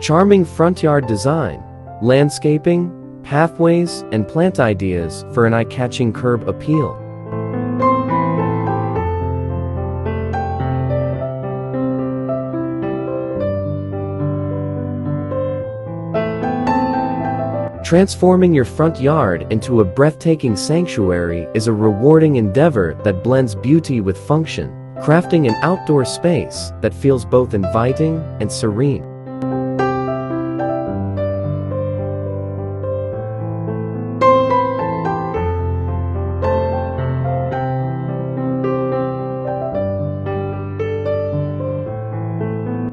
Charming front yard design, landscaping, pathways, and plant ideas for an eye-catching curb appeal. Transforming your front yard into a breathtaking sanctuary is a rewarding endeavor that blends beauty with function, crafting an outdoor space that feels both inviting and serene.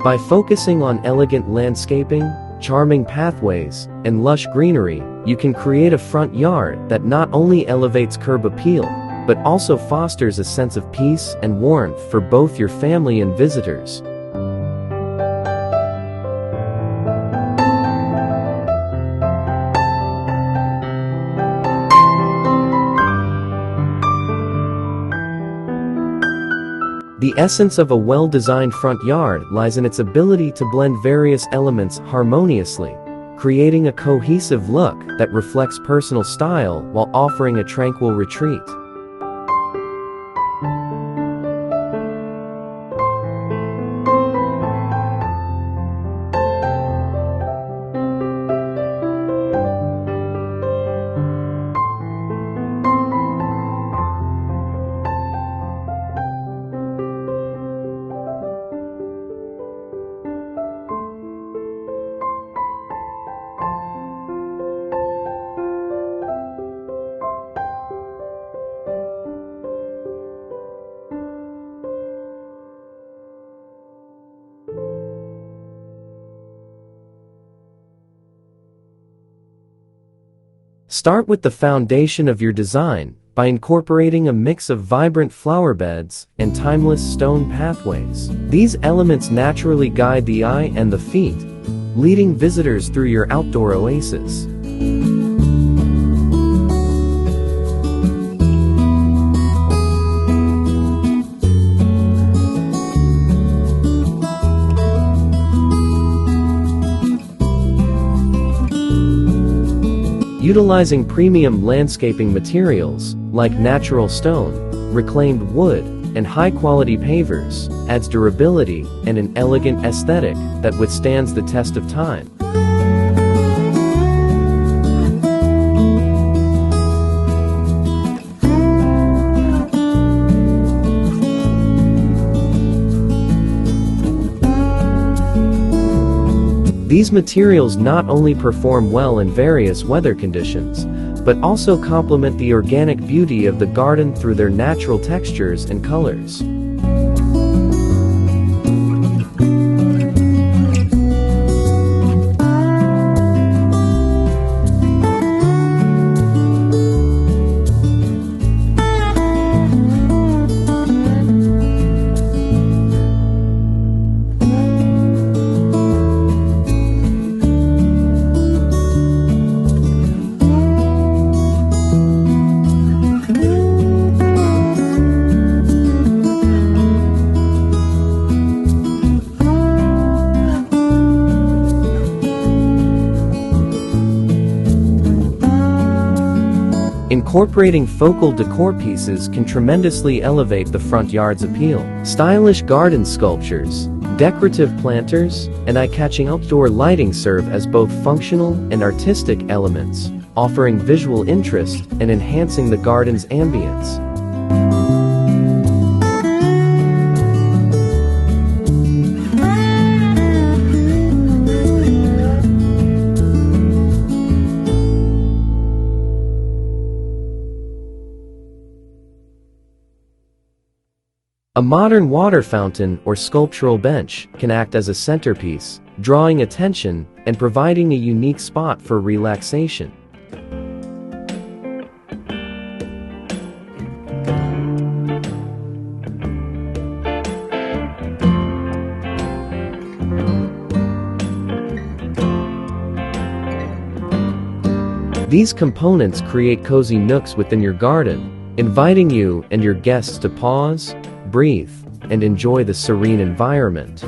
By focusing on elegant landscaping, charming pathways, and lush greenery, you can create a front yard that not only elevates curb appeal, but also fosters a sense of peace and warmth for both your family and visitors. The essence of a well-designed front yard lies in its ability to blend various elements harmoniously, creating a cohesive look that reflects personal style while offering a tranquil retreat. Start with the foundation of your design by incorporating a mix of vibrant flower beds and timeless stone pathways. These elements naturally guide the eye and the feet, leading visitors through your outdoor oasis. Utilizing premium landscaping materials like natural stone, reclaimed wood, and high-quality pavers adds durability and an elegant aesthetic that withstands the test of time. These materials not only perform well in various weather conditions, but also complement the organic beauty of the garden through their natural textures and colors. Incorporating focal decor pieces can tremendously elevate the front yard's appeal. Stylish garden sculptures, decorative planters, and eye-catching outdoor lighting serve as both functional and artistic elements, offering visual interest and enhancing the garden's ambience. A modern water fountain or sculptural bench can act as a centerpiece, drawing attention and providing a unique spot for relaxation. These components create cozy nooks within your garden, inviting you and your guests to pause, breathe, and enjoy the serene environment.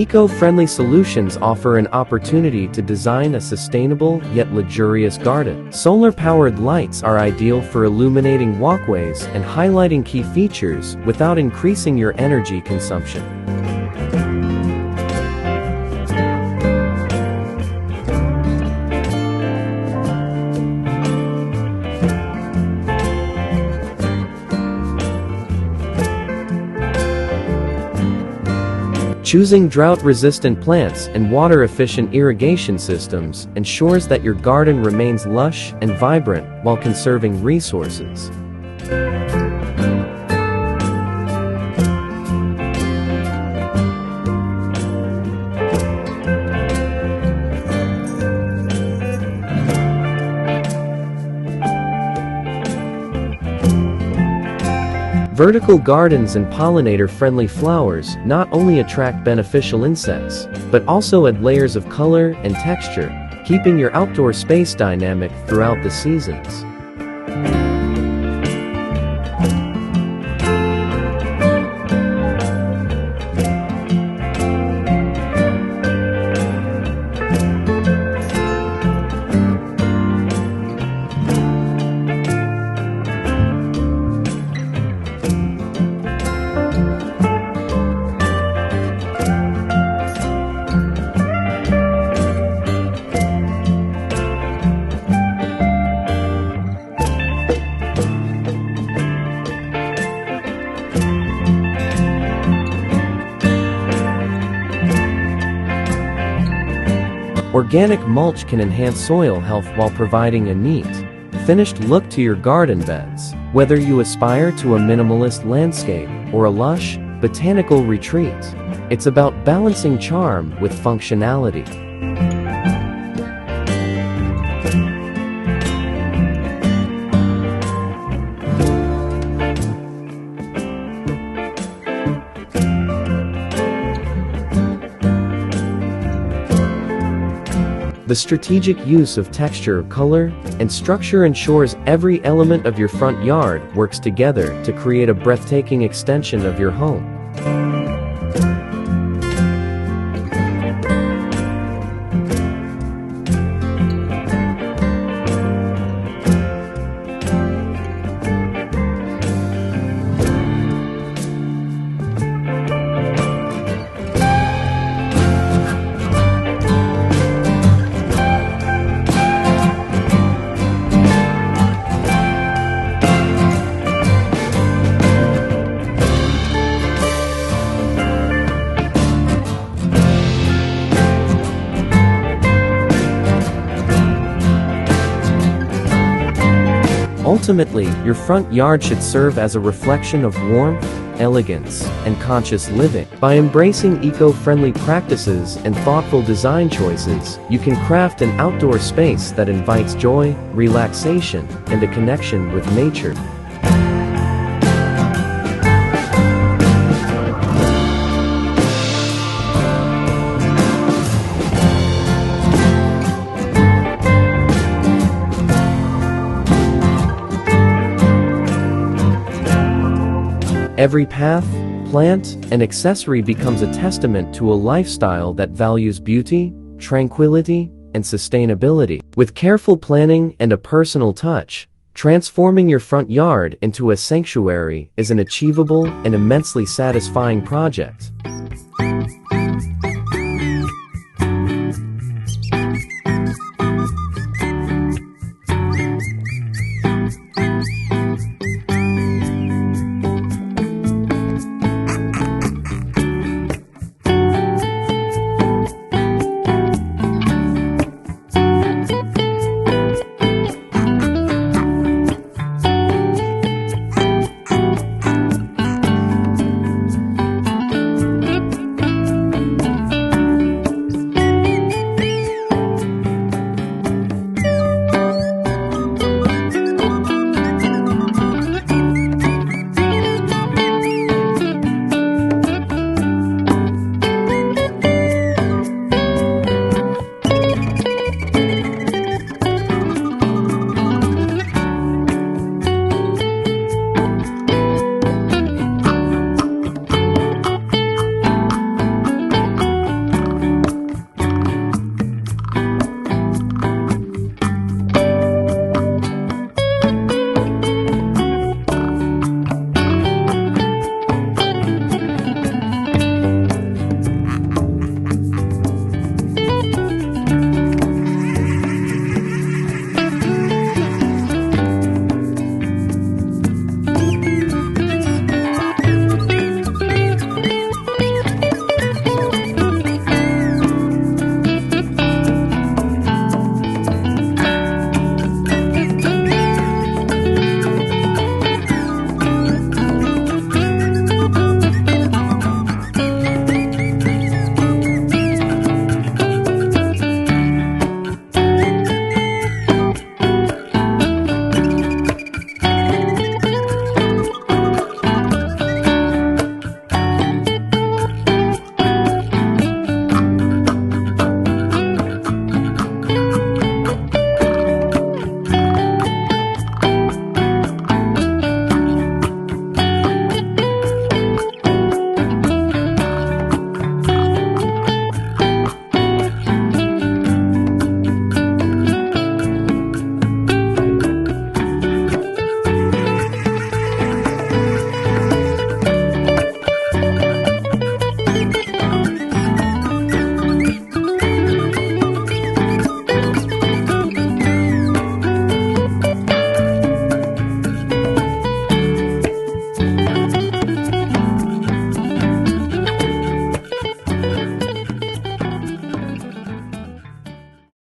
Eco-friendly solutions offer an opportunity to design a sustainable yet luxurious garden. Solar-powered lights are ideal for illuminating walkways and highlighting key features without increasing your energy consumption. Choosing drought-resistant plants and water-efficient irrigation systems ensures that your garden remains lush and vibrant while conserving resources. Vertical gardens and pollinator-friendly flowers not only attract beneficial insects, but also add layers of color and texture, keeping your outdoor space dynamic throughout the seasons. Organic mulch can enhance soil health while providing a neat, finished look to your garden beds. Whether you aspire to a minimalist landscape or a lush, botanical retreat, it's about balancing charm with functionality. The strategic use of texture, color, and structure ensures every element of your front yard works together to create a breathtaking extension of your home. Ultimately, your front yard should serve as a reflection of warmth, elegance, and conscious living. By embracing eco-friendly practices and thoughtful design choices, you can craft an outdoor space that invites joy, relaxation, and a connection with nature. Every path, plant, and accessory becomes a testament to a lifestyle that values beauty, tranquility, and sustainability. With careful planning and a personal touch, transforming your front yard into a sanctuary is an achievable and immensely satisfying project.